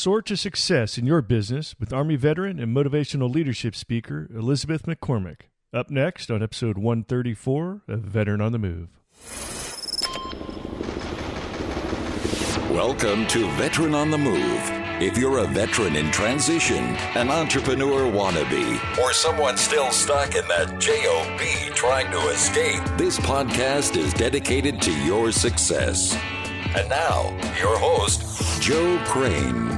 Soar to success in your business with Army veteran and motivational leadership speaker Elizabeth McCormick. Up next on episode 134 of Veteran on the Move. Welcome to Veteran on the Move. If you're a veteran in transition, an entrepreneur wannabe, or someone still stuck in that job trying to escape, this podcast is dedicated to your success. And now, your host, Joe Crane.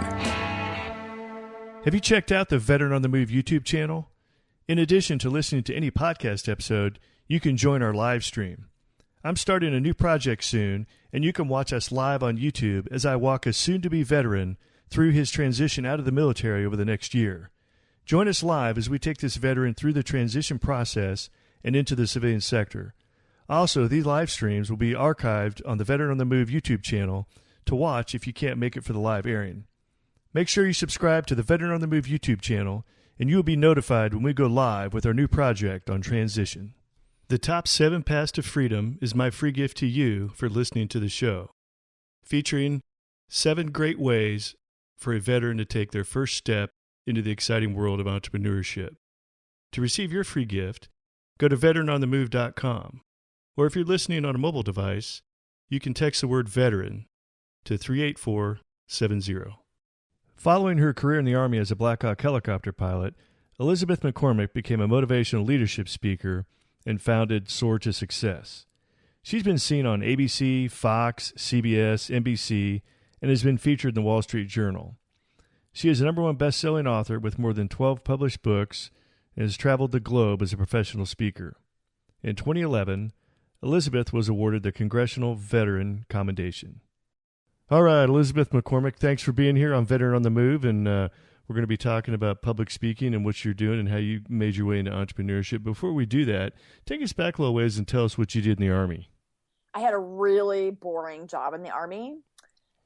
Have you checked out the Veteran on the Move YouTube channel? In addition to listening to any podcast episode, you can join our live stream. I'm starting a new project soon, and you can watch us live on YouTube as I walk a soon-to-be veteran through his transition out of the military over the next year. Join us live as we take this veteran through the transition process and into the civilian sector. Also, these live streams will be archived on the Veteran on the Move YouTube channel to watch if you can't make it for the live airing. Make sure you subscribe to the Veteran on the Move YouTube channel, and you will be notified when we go live with our new project on transition. The top 7 paths to freedom is my free gift to you for listening to the show, featuring 7 great ways for a veteran to take their first step into the exciting world of entrepreneurship. To receive your free gift, go to veteranonthemove.com. Or if you're listening on a mobile device, you can text the word veteran to 38470. Following her career in the Army as a Blackhawk helicopter pilot, Elizabeth McCormick became a motivational leadership speaker and founded Soar to Success. She's been seen on ABC, Fox, CBS, NBC, and has been featured in the Wall Street Journal. She is a #1 best-selling author with more than 12 published books and has traveled the globe as a professional speaker. In 2011, Elizabeth was awarded the Congressional Veteran Commendation. All right, Elizabeth McCormick, thanks for being here on Veteran on the Move, and we're going to be talking about public speaking and what you're doing and how you made your way into entrepreneurship. Before we do that, take us back a little ways and tell us what you did in the Army. I had a really boring job in the Army.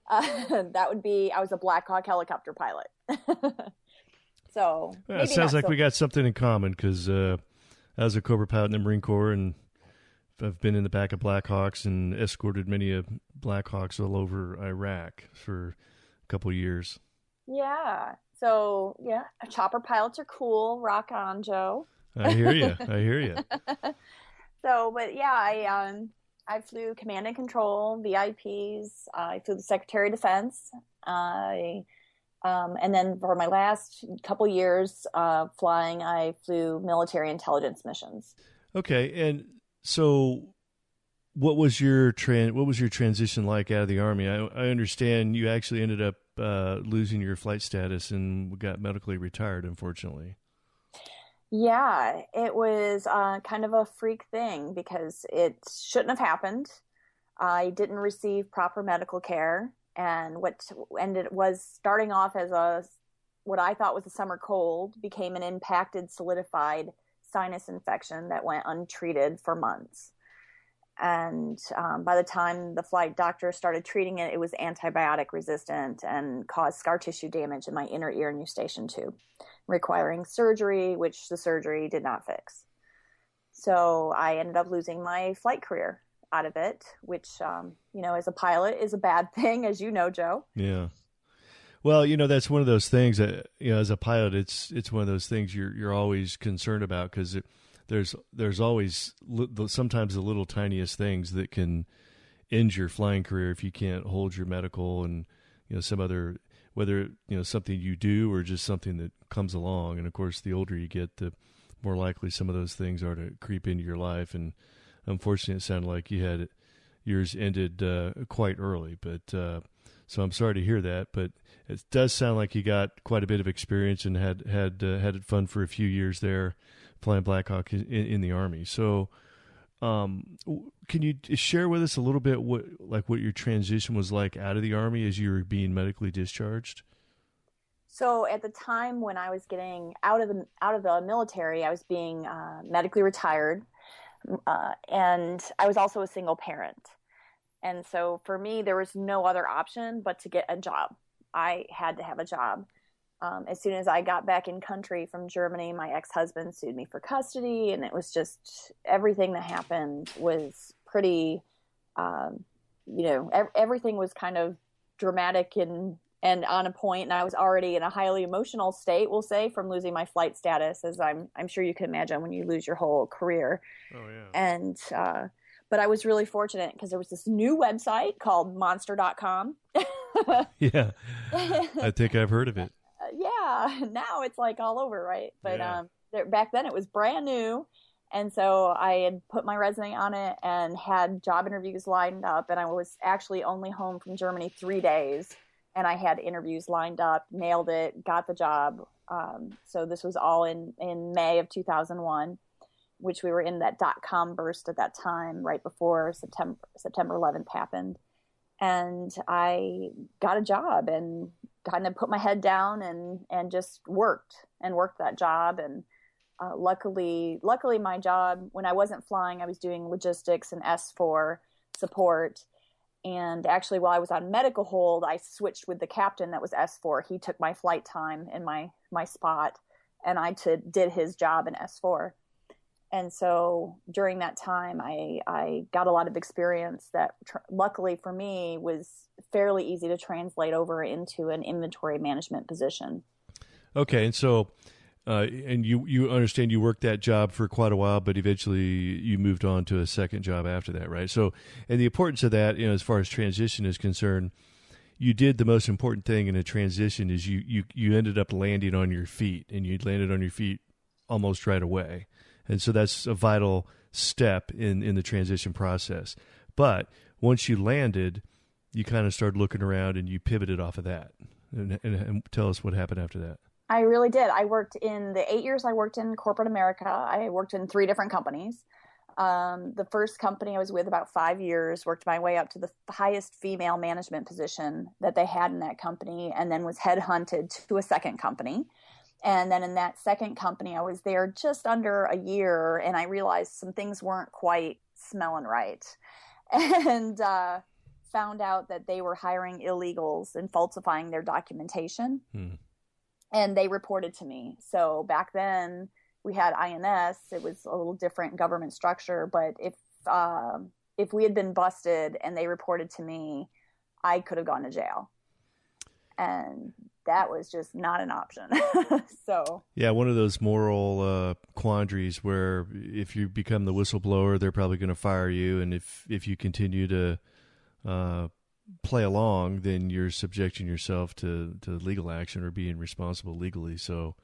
That would be, I was a Blackhawk helicopter pilot. So well, it sounds like we got something in common because I was a Cobra pilot in the Marine Corps, and I've been in the back of Blackhawks and escorted many of Blackhawks all over Iraq for a couple of years. Yeah. So, yeah, chopper pilots are cool. Rock on, Joe. I hear you. I hear you. So, but yeah, I flew command and control, VIPs. I flew the Secretary of Defense. And then for my last couple years flying, I flew military intelligence missions. Okay, and so what was your transition like out of the Army? I understand you actually ended up losing your flight status and got medically retired, unfortunately. Yeah, it was kind of a freak thing because it shouldn't have happened. I didn't receive proper medical care, and what was starting off as what I thought was a summer cold became an impacted, solidified sinus infection that went untreated for months. And by the time the flight doctor started treating it, it was antibiotic resistant and caused scar tissue damage in my inner ear and eustachian tube, requiring surgery, which the surgery did not fix. So I ended up losing my flight career out of it, which, as a pilot is a bad thing, as you know, Joe. Yeah. Well, that's one of those things that, as a pilot, it's one of those things you're always concerned about because there's always sometimes the little tiniest things that can end your flying career if you can't hold your medical and, some other, whether, something you do or just something that comes along. And of course, the older you get, the more likely some of those things are to creep into your life. And unfortunately, it sounded like you had yours ended quite early, but so I'm sorry to hear that, but it does sound like you got quite a bit of experience and had fun for a few years there, flying Blackhawk in the Army. So, can you share with us a little bit what your transition was like out of the Army as you were being medically discharged? So at the time when I was getting out of the military, I was being medically retired, and I was also a single parent. And so for me, there was no other option but to get a job. I had to have a job. As soon as I got back in country from Germany, my ex-husband sued me for custody, and it was just everything that happened was pretty, everything was kind of dramatic and and on a point, and I was already in a highly emotional state, we'll say, from losing my flight status, as I'm sure you can imagine when you lose your whole career. Oh yeah. And but I was really fortunate because there was this new website called monster.com. Yeah, I think I've heard of it. Yeah, now it's like all over, right? But Yeah. back then it was brand new. And so I had put my resume on it and had job interviews lined up. And I was actually only home from Germany 3 days. And I had interviews lined up, nailed it, got the job. So this was all in May of 2001, which we were in that dot-com burst at that time, right before September 11th happened. And I got a job and kind of put my head down and just worked that job. And luckily my job, when I wasn't flying, I was doing logistics and S4 support. And actually, while I was on medical hold, I switched with the captain that was S4. He took my flight time in my spot, and I did his job in S4. And so during that time, I got a lot of experience that luckily for me was fairly easy to translate over into an inventory management position. Okay, and so and you understand you worked that job for quite a while, but eventually you moved on to a second job after that, right? So, and the importance of that, as far as transition is concerned, you did the most important thing in a transition is you ended up landing on your feet, and you landed on your feet almost right away. And so that's a vital step in the transition process. But once you landed, you kind of started looking around and you pivoted off of that. And tell us what happened after that. I really did. I worked in the 8 years I worked in corporate America. I worked in 3 different companies. The first company I was with about 5 years, worked my way up to the highest female management position that they had in that company, and then was headhunted to a second company. And then in that second company, I was there just under a year, and I realized some things weren't quite smelling right. And found out that they were hiring illegals and falsifying their documentation. And they reported to me. So back then we had INS. It was a little different government structure. But if we had been busted and they reported to me, I could have gone to jail. And that was just not an option. So yeah, one of those moral quandaries where if you become the whistleblower, they're probably going to fire you, and if you continue to play along, then you're subjecting yourself to legal action or being responsible legally. So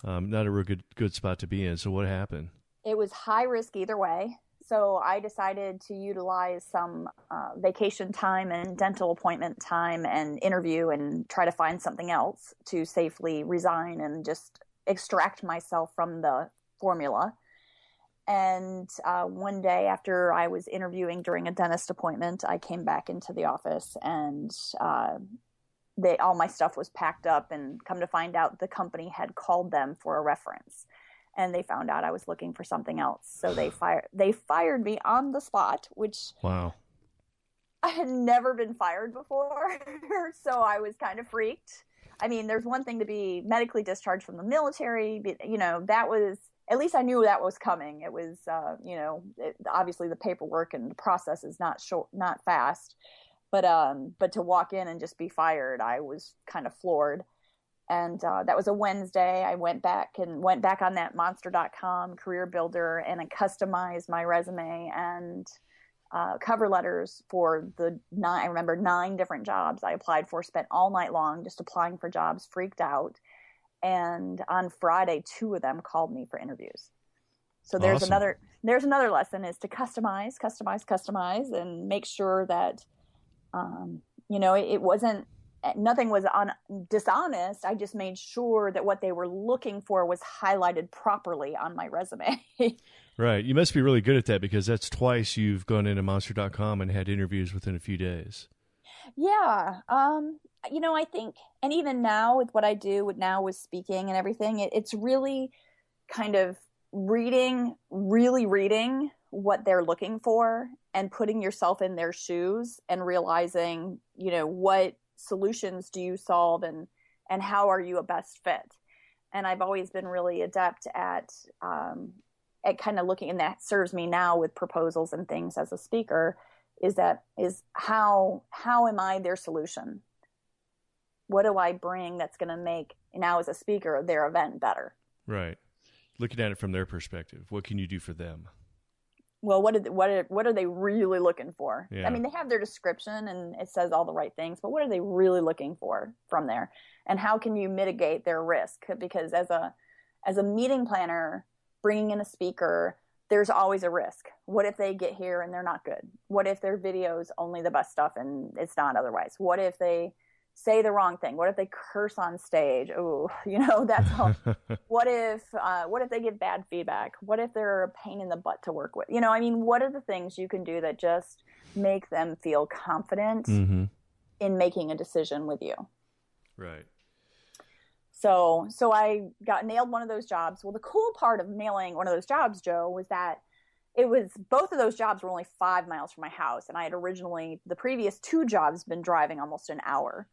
not a real good spot to be in. So what happened? It was high risk either way. So I decided to utilize some vacation time and dental appointment time and interview and try to find something else to safely resign and just extract myself from the formula. And one day after I was interviewing during a dentist appointment, I came back into the office and all my stuff was packed up, and come to find out the company had called them for a reference. And they found out I was looking for something else. So they fired me on the spot, which wow, I had never been fired before. So I was kind of freaked. I mean, there's one thing to be medically discharged from the military, but, that was, at least I knew that was coming. It was, obviously the paperwork and the process is not fast, but to walk in and just be fired, I was kind of floored. And that was a Wednesday. I went back on that monster.com career builder, and I customized my resume and cover letters for I remember 9 different jobs I applied for, spent all night long just applying for jobs, freaked out. And on Friday, 2 of them called me for interviews. So there's awesome. another lesson is to customize and make sure that, it wasn't, nothing was dishonest. I just made sure that what they were looking for was highlighted properly on my resume. Right. You must be really good at that, because that's twice you've gone into monster.com and had interviews within a few days. Yeah. I think, and even now with what I do with speaking and everything, it's really kind of reading what they're looking for and putting yourself in their shoes and realizing, what solutions do you solve and how are you a best fit? And I've always been really adept at kind of looking, and that serves me now with proposals and things as a speaker, is how am I their solution? What do I bring that's going to make, now as a speaker, their event better? Right. Looking at it from their perspective, what can you do for them? Well, what are they really looking for? Yeah. I mean, they have their description and it says all the right things, but what are they really looking for from there? And how can you mitigate their risk? Because as a meeting planner, bringing in a speaker, there's always a risk. What if they get here and they're not good? What if their video's only the best stuff and it's not otherwise? What if they say the wrong thing? What if they curse on stage? Oh, that's all. What if they give bad feedback? What if they're a pain in the butt to work with? What are the things you can do that just make them feel confident in making a decision with you? Right. So I got nailed one of those jobs. Well, the cool part of nailing one of those jobs, Joe, was that both of those jobs were only 5 miles from my house. And I had originally, the previous 2 jobs, been driving almost an hour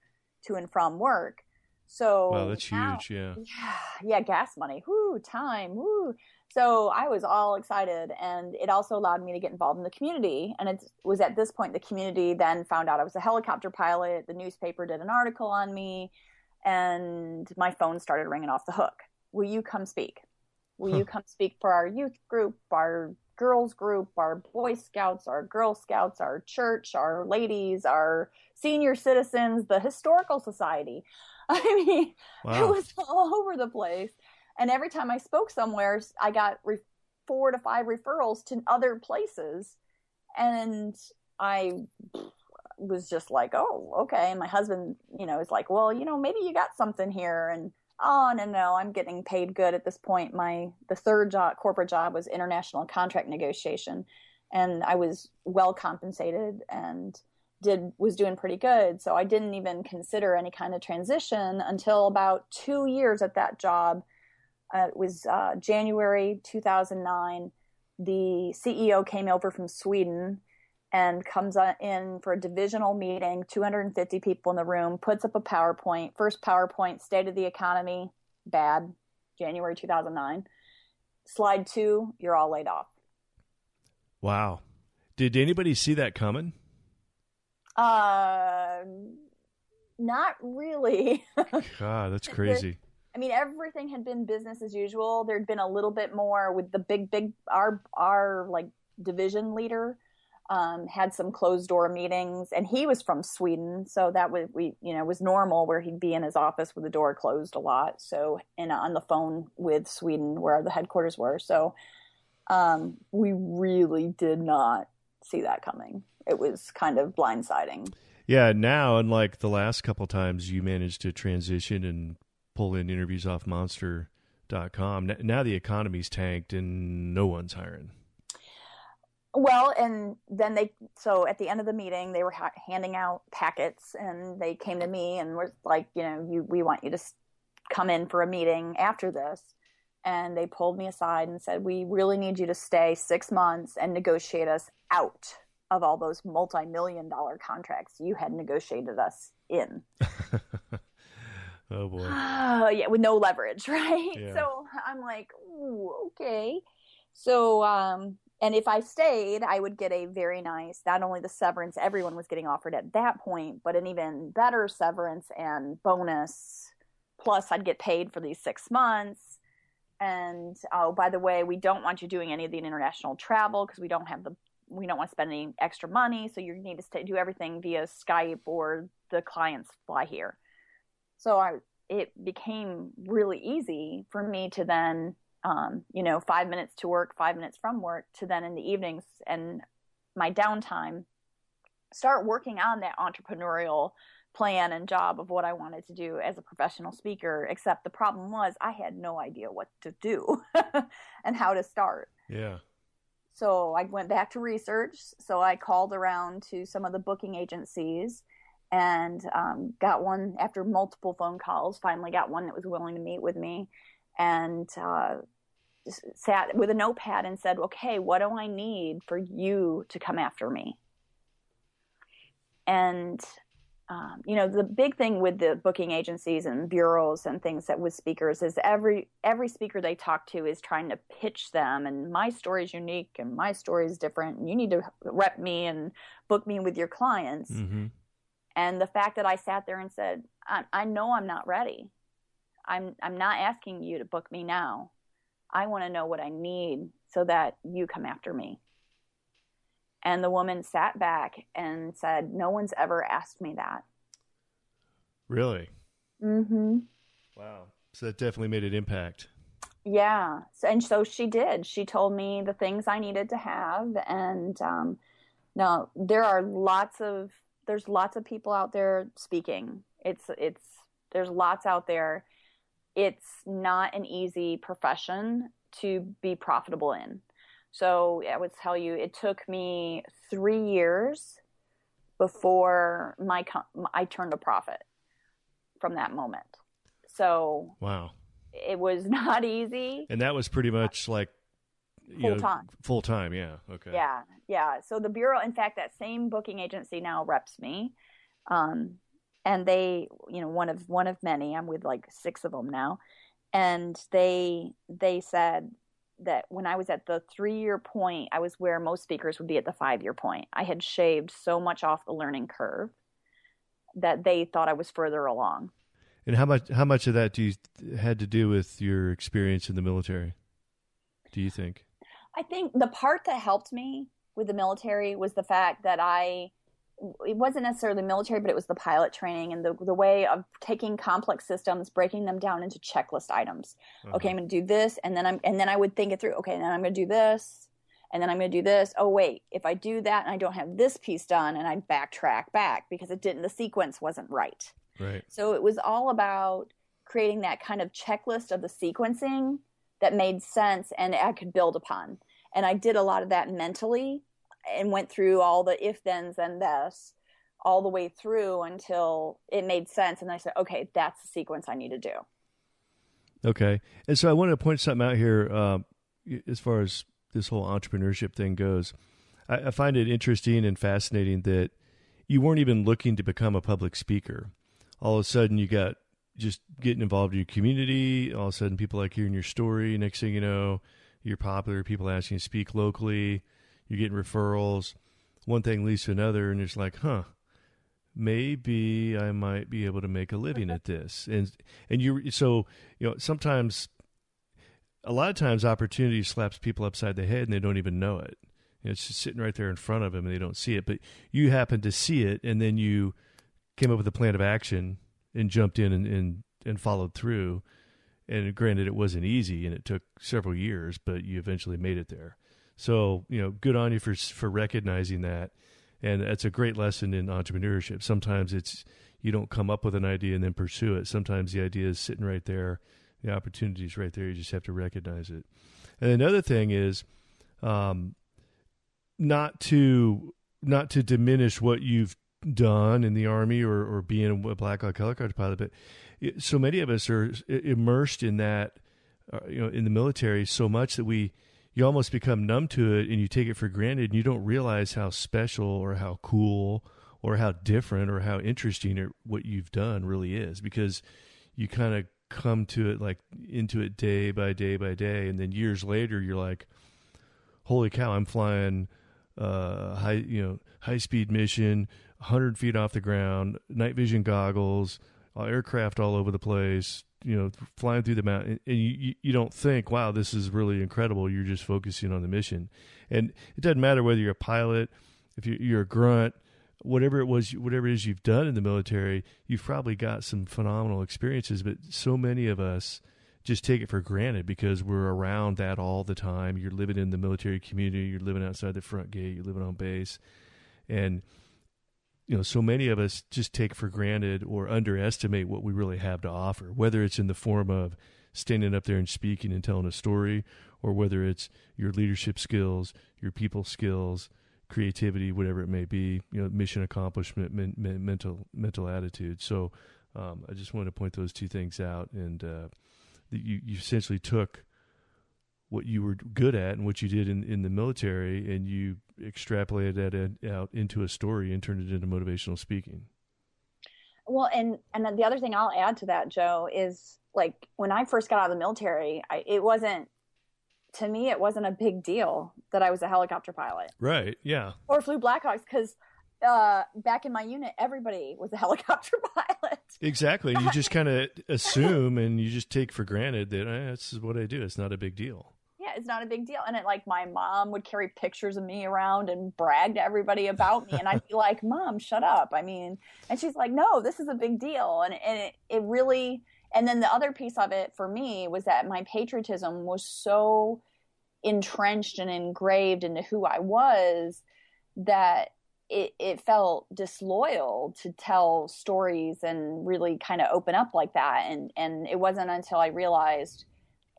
to and from work. So wow, that's huge. Yeah, gas money, time. So I was all excited, and it also allowed me to get involved in the community. And it was at this point the community then found out I was a helicopter pilot. The newspaper did an article on me, and my phone started ringing off the hook. Will you come speak? Will you come speak for our youth group, our girls group, our Boy Scouts, our Girl Scouts, our church, our ladies, our senior citizens, the historical society? Wow. It was all over the place. And every time I spoke somewhere, I got 4 to 5 referrals to other places. And I was just like, oh, okay. And my husband, is like, well, maybe you got something here. And oh, no, I'm getting paid good at this point. The third corporate job was international contract negotiation, and I was well compensated and was doing pretty good. So I didn't even consider any kind of transition until about 2 years at that job. It was January 2009. The CEO came over from Sweden and comes in for a divisional meeting, 250 people in the room, puts up a PowerPoint. First PowerPoint, state of the economy, bad, January 2009. Slide 2, you're all laid off. Wow. Did anybody see that coming? Not really. God, that's crazy. Everything had been business as usual. There'd been a little bit more with the our like division leader had some closed door meetings, and he was from Sweden. So that was normal, where he'd be in his office with the door closed a lot. So, and on the phone with Sweden, where the headquarters were. So, we really did not see that coming. It was kind of blindsiding. Yeah. Now, unlike the last couple times you managed to transition and pull in interviews off monster.com, now the economy's tanked and no one's hiring. Well, and then so at the end of the meeting, they were handing out packets, and they came to me and were like, we want you to come in for a meeting after this. And they pulled me aside and said, we really need you to stay 6 months and negotiate us out of all those multi-million-dollar contracts you had negotiated us in. Oh, boy. Yeah, with no leverage, right? Yeah. So I'm like, ooh, okay. So, and if I stayed, I would get a very nice, not only the severance everyone was getting offered at that point, but an even better severance and bonus. Plus, I'd get paid for these 6 months. And, oh, by the way, we don't want you doing any of the international travel because we don't want to spend any extra money. So you need to do everything via Skype, or the clients fly here. So it became really easy for me to then, 5 minutes to work, 5 minutes from work, to then in the evenings and my downtime, start working on that entrepreneurial plan and job of what I wanted to do as a professional speaker. Except the problem was I had no idea what to do and how to start. Yeah. So I went back to research. So I called around to some of the booking agencies and got one, after multiple phone calls, finally got one that was willing to meet with me, and sat with a notepad and said, okay, what do I need for you to come after me? And, the big thing with the booking agencies and bureaus and things that with speakers is every speaker they talk to is trying to pitch them, and my story is unique and my story is different, and you need to rep me and book me with your clients. Mm-hmm. And the fact that I sat there and said, I know I'm not ready. I'm not asking you to book me now. I want to know what I need so that you come after me. And the woman sat back and said, no one's ever asked me that. Really? Mm-hmm. Wow. So that definitely made an impact. Yeah. And so she did. She told me the things I needed to have. And now there's lots of people out there speaking. There's lots out there. It's not an easy profession to be profitable in. So I would tell you, it took me 3 years before I turned a profit from that moment. So wow, it was not easy. And that was pretty much like full time. Full time, yeah. Okay. Yeah. So the Bureau, in fact, that same booking agency now reps me. And they, one of many, I'm with like 6 of them now. And they said that when I was at the 3-year point, I was where most speakers would be at the 5-year point. I had shaved so much off the learning curve that they thought I was further along. And how much of that had to do with your experience in the military, do you think? I think the part that helped me with the military was the fact that it wasn't necessarily military, but it was the pilot training and the way of taking complex systems, breaking them down into checklist items. Uh-huh. Okay, I'm going to do this, and then I would think it through. Okay, then I'm going to do this, and then I'm going to do this. Oh wait, if I do that and I don't have this piece done, and I backtrack back because the sequence wasn't right. Right. So it was all about creating that kind of checklist of the sequencing that made sense and I could build upon. And I did a lot of that mentally and went through all the if, thens, and this all the way through until it made sense. And I said, okay, that's the sequence I need to do. Okay. And so I wanted to point something out here as far as this whole entrepreneurship thing goes. I find it interesting and fascinating that you weren't even looking to become a public speaker. All of a sudden you got just getting involved in your community. All of a sudden people like hearing your story. Next thing you know, you're popular. People asking you to speak locally. You're getting referrals. One thing leads to another, and it's like, maybe I might be able to make a living at this. And sometimes, a lot of times, opportunity slaps people upside the head, and they don't even know it. It's just sitting right there in front of them, and they don't see it. But you happen to see it, and then you came up with a plan of action and jumped in and followed through. And granted, it wasn't easy, and it took several years, but you eventually made it there. So, good on you for recognizing that. And that's a great lesson in entrepreneurship. Sometimes you don't come up with an idea and then pursue it. Sometimes the idea is sitting right there. The opportunity is right there. You just have to recognize it. And another thing is not to diminish what you've done in the Army or being a Blackhawk helicopter pilot, but so many of us are immersed in that, in the military so much that you almost become numb to it and you take it for granted and you don't realize how special or how cool or how different or how interesting what you've done really is, because you kind of come to it into it day by day by day. And then years later, you're like, holy cow, I'm flying high speed mission, 100 feet off the ground, night vision goggles, aircraft all over the place, flying through the mountain, and you don't think, wow, this is really incredible. You're just focusing on the mission. And it doesn't matter whether you're a pilot, if you're a grunt, whatever it is you've done in the military, you've probably got some phenomenal experiences, but so many of us just take it for granted because we're around that all the time. You're living in the military community, you're living outside the front gate, you're living on base. And so many of us just take for granted or underestimate what we really have to offer, whether it's in the form of standing up there and speaking and telling a story, or whether it's your leadership skills, your people skills, creativity, whatever it may be, mission accomplishment, mental attitude. So I just wanted to point those two things out. And you essentially took what you were good at and what you did in the military, and you extrapolated that out into a story and turned it into motivational speaking. Well, and then the other thing I'll add to that, Joe, is like when I first got out of the military, it wasn't a big deal that I was a helicopter pilot. Right. Yeah. Or flew Blackhawks, because back in my unit, everybody was a helicopter pilot. Exactly. You just kind of assume and you just take for granted that this is what I do. It's not a big deal. Yeah, it's not a big deal. And my mom would carry pictures of me around and brag to everybody about me. And I'd be like, Mom, shut up. And she's like, no, this is a big deal. And it really, and then the other piece of it for me was that my patriotism was so entrenched and engraved into who I was that it felt disloyal to tell stories and really kind of open up like that. And it wasn't until I realized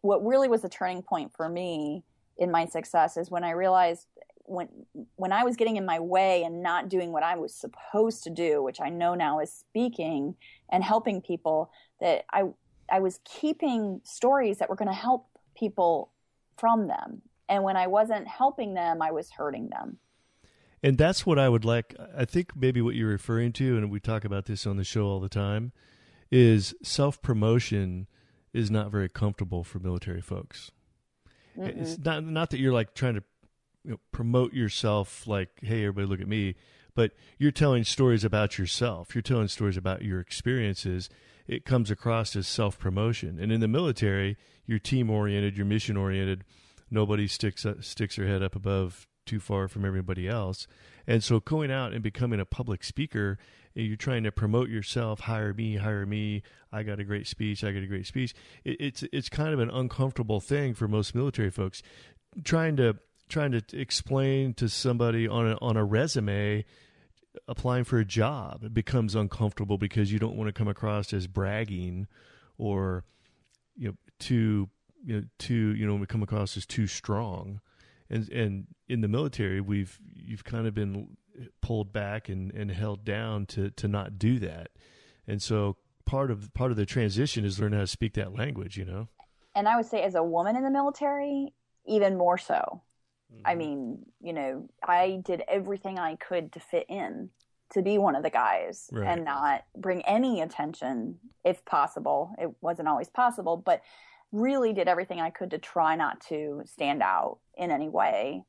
what really was the turning point for me in my success is when I realized when I was getting in my way and not doing what I was supposed to do, which I know now is speaking and helping people, that I was keeping stories that were going to help people from them. And when I wasn't helping them, I was hurting them. And that's what I would like. I think maybe what you're referring to, and we talk about this on the show all the time, is self-promotion is not very comfortable for military folks. Mm-mm. It's not that you're like trying to promote yourself like, hey, everybody look at me, but you're telling stories about yourself. You're telling stories about your experiences. It comes across as self-promotion. And in the military, you're team-oriented, you're mission-oriented. Nobody sticks their head up above too far from everybody else. And so going out and becoming a public speaker, you're trying to promote yourself, hire me, I got a great speech. It's kind of an uncomfortable thing for most military folks. Trying to explain to somebody on a resume applying for a job, it becomes uncomfortable because you don't want to come across as bragging or come across as too strong. And in the military, you've kind of been pulled back and held down to not do that. And so part of the transition is learning how to speak that language, And I would say as a woman in the military, even more so. Mm-hmm. I did everything I could to fit in, to be one of the guys, right, and not bring any attention if possible. It wasn't always possible, but really did everything I could to try not to stand out in any way,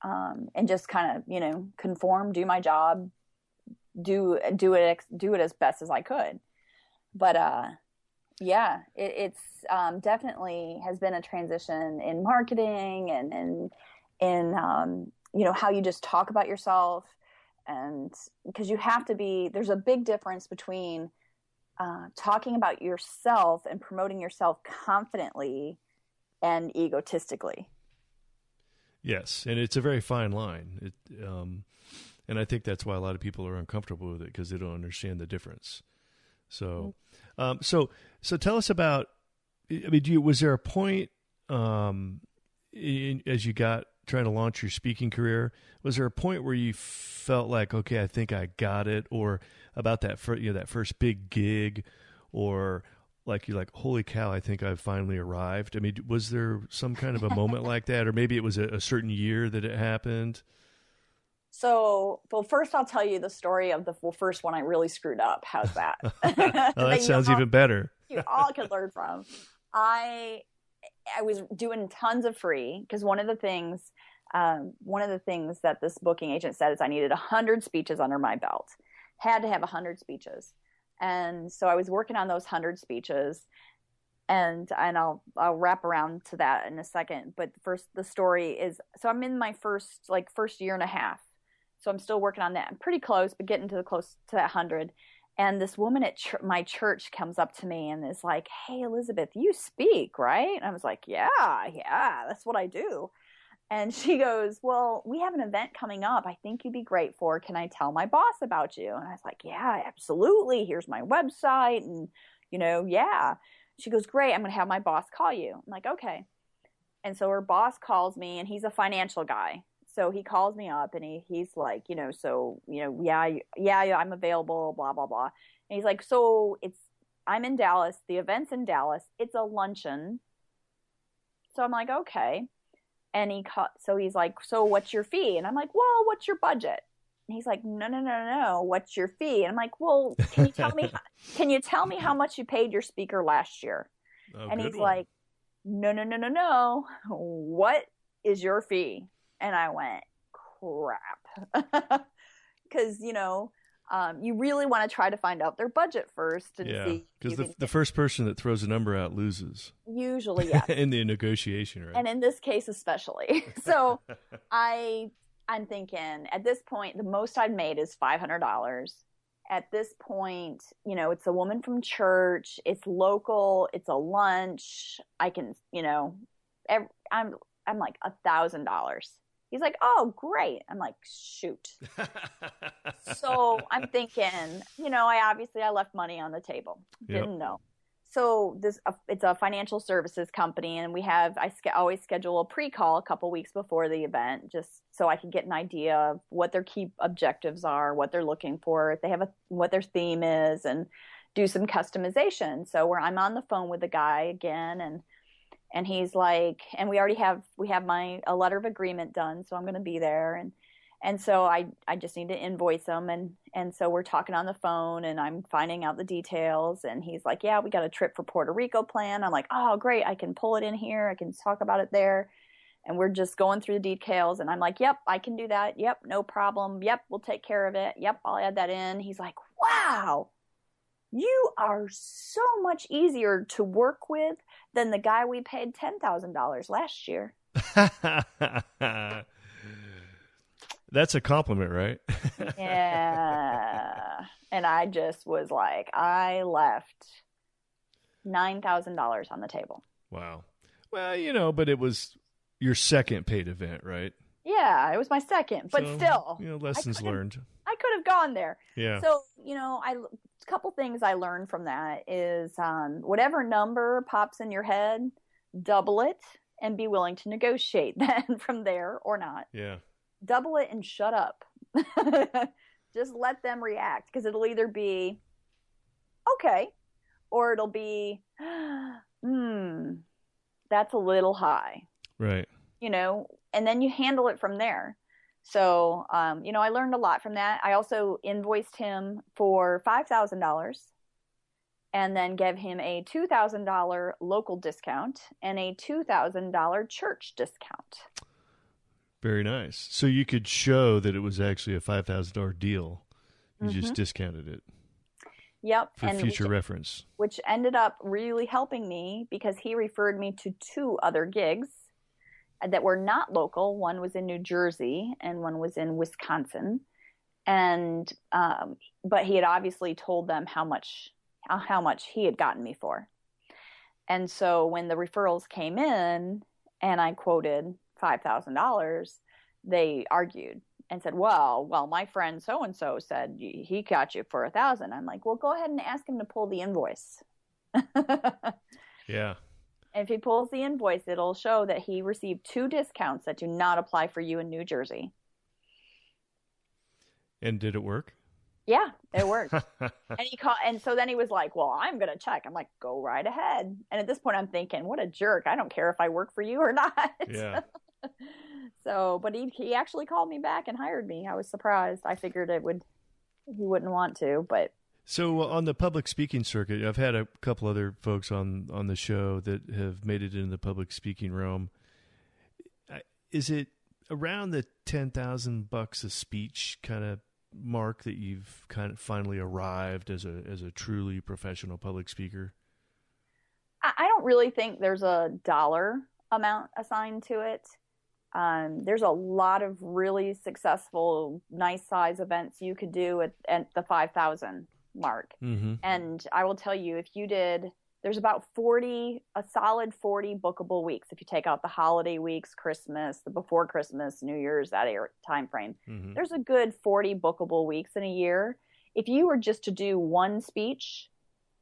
and just kind of, conform, do my job, do it as best as I could. But it's definitely has been a transition in marketing and in how you just talk about yourself, and because you have to be. There's a big difference between talking about yourself and promoting yourself confidently and egotistically. Yes, and it's a very fine line. And I think that's why a lot of people are uncomfortable with it because they don't understand the difference. So, so tell us about. Was there a point as you got trying to launch your speaking career? Was there a point where you felt like, okay, I think I got it, or about that first big gig, or like you're like, holy cow, I think I've finally arrived? Was there some kind of a moment like that, or maybe it was a certain year that it happened? So, well, first I'll tell you the story of the first one I really screwed up. How's that? Oh, that sounds even better. You all could learn from. I was doing tons of free because one of the things that this booking agent said is I needed 100 speeches under my belt. Had to have 100 speeches. And so I was working on those 100 speeches, and I'll wrap around to that in a second. But first, the story is, so I'm in my first year and a half. So I'm still working on that. I'm pretty close, but getting close to that 100. And this woman at my church comes up to me and is like, hey, Elizabeth, you speak, right? And I was like, yeah, that's what I do. And she goes, well, we have an event coming up I think you'd be great for. Can I tell my boss about you? And I was like, yeah, absolutely. Here's my website. And, yeah. She goes, great. I'm going to have my boss call you. I'm like, okay. And so her boss calls me, and he's a financial guy. So he calls me up, and he's like, yeah, I'm available, blah, blah, blah. And he's like, I'm in Dallas. The event's in Dallas. It's a luncheon. So I'm like, okay. And he's like, so what's your fee? And I'm like, well, what's your budget? And he's like, no. What's your fee? And I'm like, well, can you tell me how much you paid your speaker last year? Oh, and he's one. like, no. What is your fee? And I went, crap. because, you really want to try to find out their budget first and see. Because the first person that throws a number out loses. Usually, yes. In the negotiation, right? And in this case, especially. So I'm thinking at this point, the most I'd made is $500. At this point, it's a woman from church. It's local. It's a lunch. I can, I'm like $1,000. He's like, oh, great. I'm like, shoot. So I'm thinking, I left money on the table. Didn't know. So it's a financial services company, and I always schedule a pre-call a couple weeks before the event, just so I can get an idea of what their key objectives are, what they're looking for, if they have what their theme is, and do some customization. So where I'm on the phone with the guy again, and he's like, and we have a letter of agreement done, so I'm going to be there, and so I just need to invoice him. And so we're talking on the phone, and I'm finding out the details. And he's like, yeah, we got a trip for Puerto Rico planned. I'm like, oh, great. I can pull it in here. I can talk about it there. And we're just going through the details. And I'm like, yep, I can do that. Yep, no problem. Yep, we'll take care of it. Yep, I'll add that in. He's like, wow, you are so much easier to work with than the guy we paid $10,000 last year. That's a compliment, right? Yeah. And I just was like, I left $9,000 on the table. Wow. Well, but it was your second paid event, right? Yeah, it was my second, but still. Lessons learned. I could have gone there. Yeah. So, a couple things I learned from that is whatever number pops in your head, double it and be willing to negotiate then from there or not. Yeah. Double it and shut up. Just let them react, because it'll either be okay or it'll be that's a little high. Right. And then you handle it from there. So, I learned a lot from that. I also invoiced him for $5,000 and then gave him a $2,000 local discount and a $2,000 church discount. Very nice. So you could show that it was actually a $5,000 deal. You just discounted it. Yep. For future reference. Which ended up really helping me, because he referred me to 2 other gigs that were not local. One was in New Jersey and one was in Wisconsin. And but he had obviously told them how much he had gotten me for. And so when the referrals came in and I quoted $5,000, they argued and said, well, my friend so-and-so said he got you for $1,000. I'm like, well, go ahead and ask him to pull the invoice. Yeah. And if he pulls the invoice, it'll show that he received 2 discounts that do not apply for you in New Jersey. And did it work? Yeah, it worked. And so then he was like, well, I'm going to check. I'm like, go right ahead. And at this point I'm thinking, what a jerk. I don't care if I work for you or not. Yeah. So, but he actually called me back and hired me. I was surprised. I figured he wouldn't want to, but. So on the public speaking circuit, I've had a couple other folks on the show that have made it into the public speaking realm. Is it around the $10,000 a speech kind of mark that you've kind of finally arrived as a truly professional public speaker? I don't really think there's a dollar amount assigned to it. There's a lot of really successful, nice size events you could do at the 5,000 mark. Mm-hmm. And I will tell you, there's about a solid 40 bookable weeks. If you take out the holiday weeks, Christmas, the before Christmas, New Year's, that time frame, there's a good 40 bookable weeks in a year. If you were just to do one speech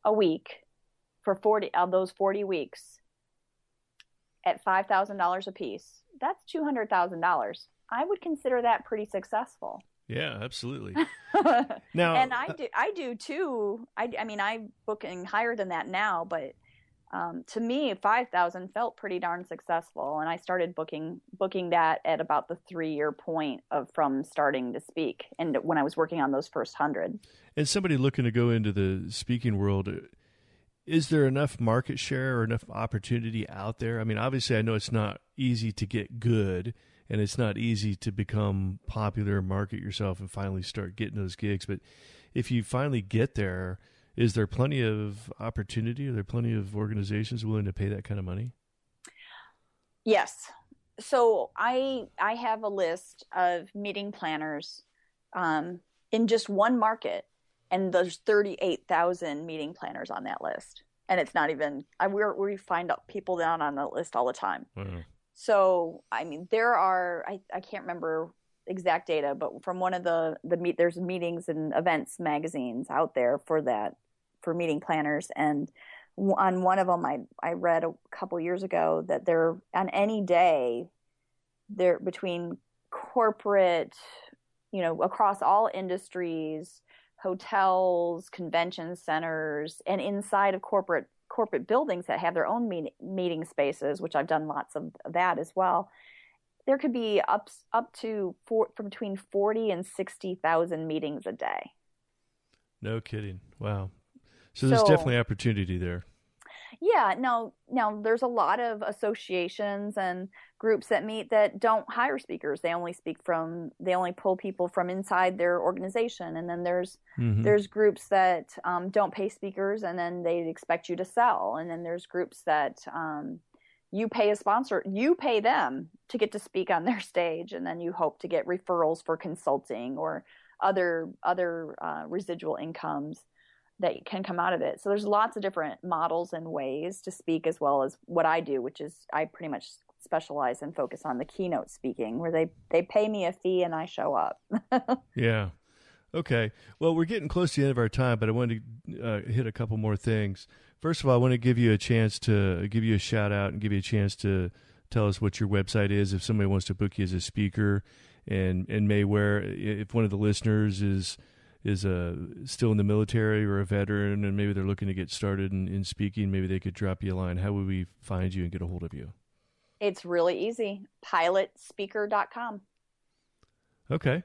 a week for 40 of those 40 weeks at $5,000 a piece, that's $200,000. I would consider that pretty successful. Yeah, absolutely. Now, and I do too. I mean, I'm booking higher than that now, but to me, 5,000 felt pretty darn successful. And I started booking that at about the 3-year point from starting to speak, and when I was working on those first 100. And somebody looking to go into the speaking world, is there enough market share or enough opportunity out there? I mean, obviously, I know it's not easy to get good. and it's not easy to become popular, market yourself, and finally start getting those gigs. But if you finally get there, is there plenty of opportunity? Are there plenty of organizations willing to pay that kind of money? Yes. So I have a list of meeting planners in just one market, and there's 38,000 meeting planners on that list. And it's not even, we find out people down on the list all the time. Wow. So, I mean, there are, I can't remember exact data, but from one of there's meetings and events magazines out there for meeting planners. And on one of them, I read a couple years ago that they're on any day, they're between corporate, across all industries, hotels, convention centers, and inside of corporate buildings that have their own meeting spaces, which I've done lots of that as well. There could be up to from between 40 and 60,000 meetings a day. No kidding. Wow. So there's definitely opportunity there. Yeah. Now there's a lot of associations and groups that meet that don't hire speakers. They only pull people from inside their organization. And then there's groups that don't pay speakers, and then they expect you to sell. And then there's groups that you pay a sponsor, you pay them to get to speak on their stage, and then you hope to get referrals for consulting or other residual incomes that can come out of it. So there's lots of different models and ways to speak, as well as what I do, which is I pretty much specialize and focus on the keynote speaking, where they pay me a fee and I show up. Yeah. Okay. Well, we're getting close to the end of our time, but I wanted to hit a couple more things. First of all, I want to give you a chance to give you a shout out and give you a chance to tell us what your website is if somebody wants to book you as a speaker, and if one of the listeners is still in the military or a veteran, and maybe they're looking to get started in speaking, maybe they could drop you a line. How would we find you and get a hold of you? It's really easy. pilotspeaker.com. Okay.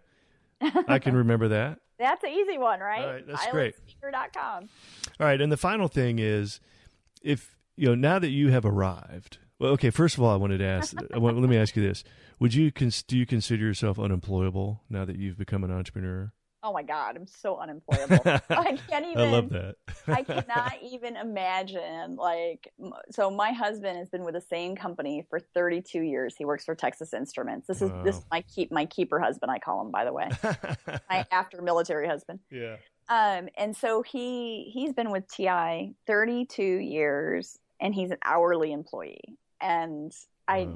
I can remember that. That's an easy one, right? All right, that's great. Pilotspeaker.com. All right, and the final thing is, if now that you have arrived, well, okay. First of all, I wanted to ask. Let me ask you this: do you consider yourself unemployable now that you've become an entrepreneur? Oh my God, I'm so unemployable. I can't even. I love that. I cannot even imagine. So my husband has been with the same company for 32 years. He works for Texas Instruments. This is my keeper husband. I call him, by the way, my after military husband. Yeah. And so he's been with TI 32 years, and he's an hourly employee. And I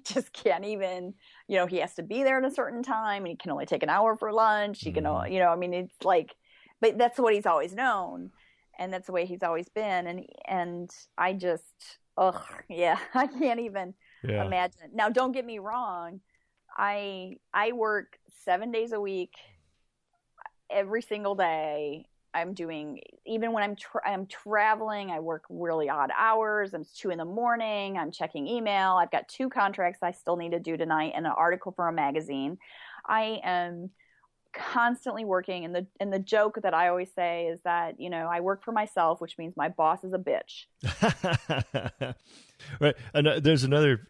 just can't even, he has to be there at a certain time, and he can only take an hour for lunch. He can, it's like, but that's what he's always known, and that's the way he's always been. And I just, I can't even imagine. Now, don't get me wrong. I work 7 days a week, every single day. I'm doing, even when I'm traveling, I work really odd hours. I'm 2 a.m. I'm checking email. I've got 2 contracts I still need to do tonight and an article for a magazine. I am constantly working. And the joke that I always say is that, I work for myself, which means my boss is a bitch. Right. And there's another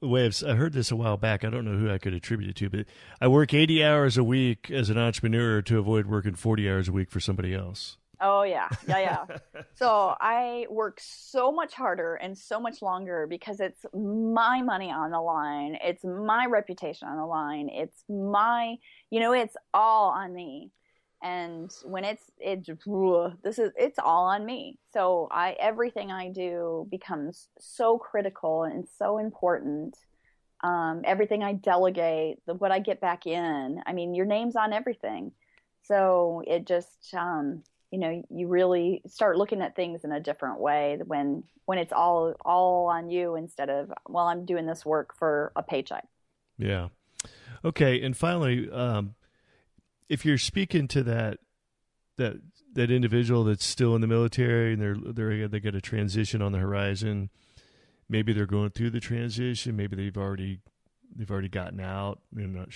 way I heard this a while back. I don't know who I could attribute it to, but I work 80 hours a week as an entrepreneur to avoid working 40 hours a week for somebody else. Oh, yeah. Yeah. So I work so much harder and so much longer because it's my money on the line. It's my reputation on the line. It's it's all on me. And when it's all on me. So everything I do becomes so critical and so important. Everything I delegate, what I get back in, your name's on everything. So it just, you really start looking at things in a different way when it's all on you instead of, well, I'm doing this work for a paycheck. Yeah. Okay. And finally, if you're speaking to that individual that's still in the military and they got a transition on the horizon, maybe they're going through the transition, maybe they've already gotten out. I'm not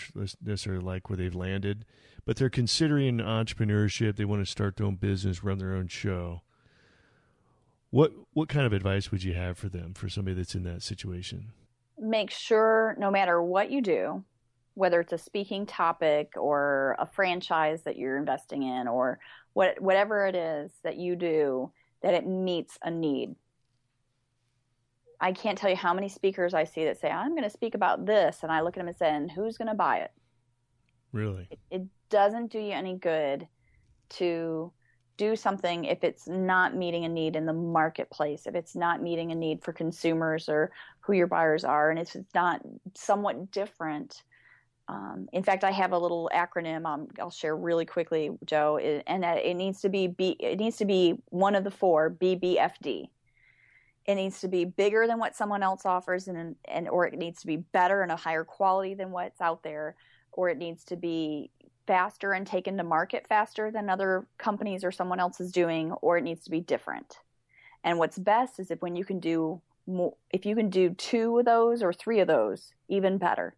necessarily like where they've landed, but they're considering entrepreneurship. They want to start their own business, run their own show. What kind of advice would you have for them, for somebody that's in that situation? make sure no matter what you do, whether it's a speaking topic or a franchise that you're investing in or whatever it is that you do, that it meets a need. I can't tell you how many speakers I see that say, I'm going to speak about this. And I look at them and say, and who's going to buy it? Really? It doesn't do you any good to do something if it's not meeting a need in the marketplace, if it's not meeting a need for consumers or who your buyers are, and if it's not somewhat different. In fact, I have a little acronym I'll share really quickly, Joe, and that it needs to be one of the four, BBFD. It needs to be bigger than what someone else offers, or it needs to be better and a higher quality than what's out there, or it needs to be faster and taken to market faster than other companies or someone else is doing, or it needs to be different. And what's best is if you can do 2 of those or 3 of those, even better.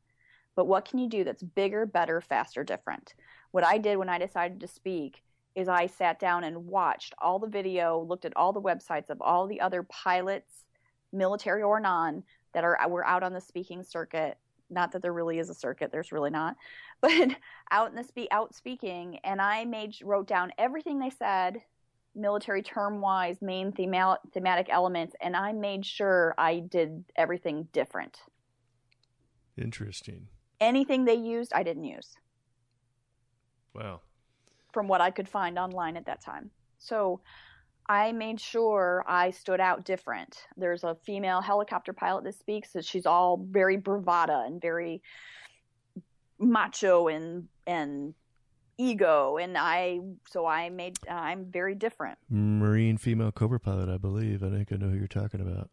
But what can you do that's bigger, better, faster, different? What I did when I decided to speak is I sat down and watched all the video, looked at all the websites of all the other pilots, military or non, that were out on the speaking circuit. Not that there really is a circuit, there's really not, but out speaking, and I wrote down everything they said, military term-wise, main thematic elements, and I made sure I did everything different. Interesting. Anything they used, I didn't use. Wow. From what I could find online at that time. So I made sure I stood out different. There's a female helicopter pilot that speaks, so she's all very bravada and very macho and ego, and I'm very different. Marine female Cobra pilot, I believe. I think I know who you're talking about.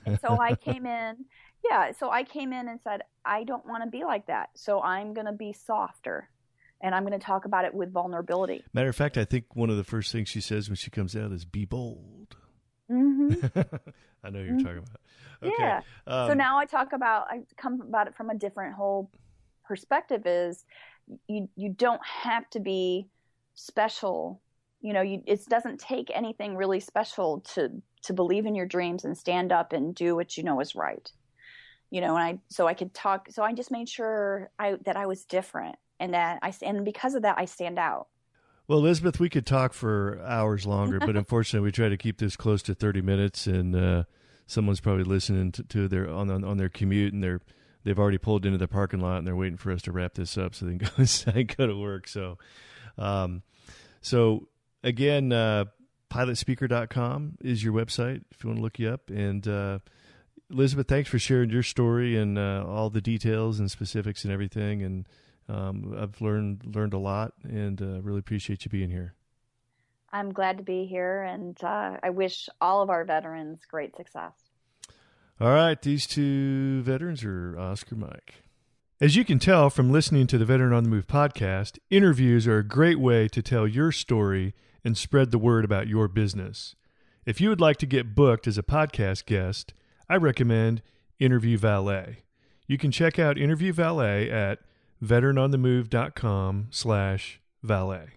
And so I came in and said, I don't want to be like that. So I'm going to be softer, and I'm going to talk about it with vulnerability. Matter of fact, I think one of the first things she says when she comes out is be bold. Mm-hmm. I know you're talking about. Okay. Yeah. So now I come about it from a different whole perspective is you don't have to be special. It doesn't take anything really special to believe in your dreams and stand up and do what you know is right. So I could talk. So I just made sure that I was different, and because of that, I stand out. Well, Elizabeth, we could talk for hours longer, but unfortunately, we try to keep this close to 30 minutes, and someone's probably listening to their on their commute, and they've already pulled into the parking lot, and they're waiting for us to wrap this up so they can go inside and go to work. So, again, pilotspeaker.com is your website if you want to look you up. And Elizabeth, thanks for sharing your story and all the details and specifics and everything. And I've learned a lot, and really appreciate you being here. I'm glad to be here, and I wish all of our veterans great success. All right, these two veterans are Oscar Mike. As you can tell from listening to the Veteran on the Move podcast, interviews are a great way to tell your story and spread the word about your business. If you would like to get booked as a podcast guest, I recommend Interview Valet. You can check out Interview Valet at veteranonthemove.com/valet.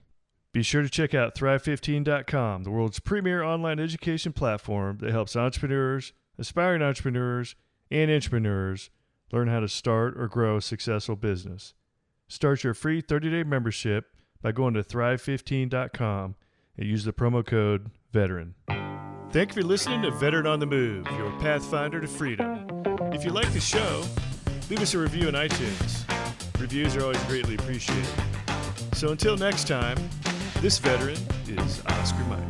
Be sure to check out Thrive15.com, the world's premier online education platform that helps entrepreneurs, aspiring entrepreneurs, and intrapreneurs learn how to start or grow a successful business. Start your free 30-day membership by going to Thrive15.com and use the promo code VETERAN. Thank you for listening to Veteran on the Move, your pathfinder to freedom. If you like the show, leave us a review on iTunes. Reviews are always greatly appreciated. So until next time, this veteran is Oscar Mike.